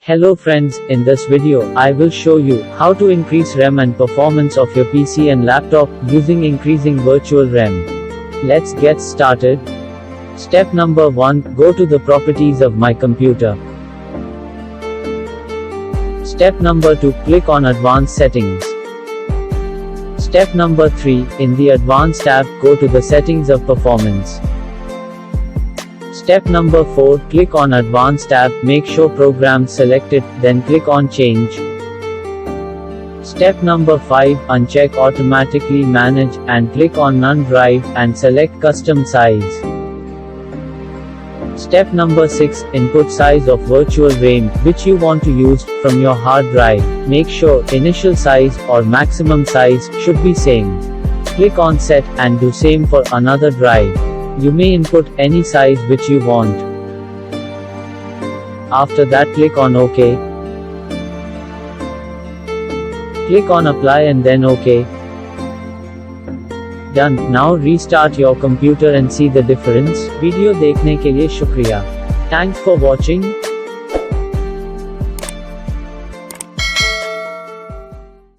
Hello friends, in this video, I will show you how to increase RAM and performance of your PC and laptop using increasing virtual RAM. Let's get started. Step number 1, go to the properties of my computer. Step number 2, click on advanced settings. Step number 3, in the advanced tab, go to the settings of performance. Step number 4, click on Advanced tab, make sure Programs selected, then click on Change. Step number 5, uncheck Automatically Manage, and click on None Drive, and select Custom Size. Step number 6, input size of virtual RAM, which you want to use, from your hard drive. Make sure, initial size, or maximum size, should be same. Click on Set, and do same for another drive. You may input any size which you want. After that, click on OK. Click on Apply and then OK. Done. Now restart your computer and see the difference. Video देखने के लिए शुक्रिया. Thanks for watching.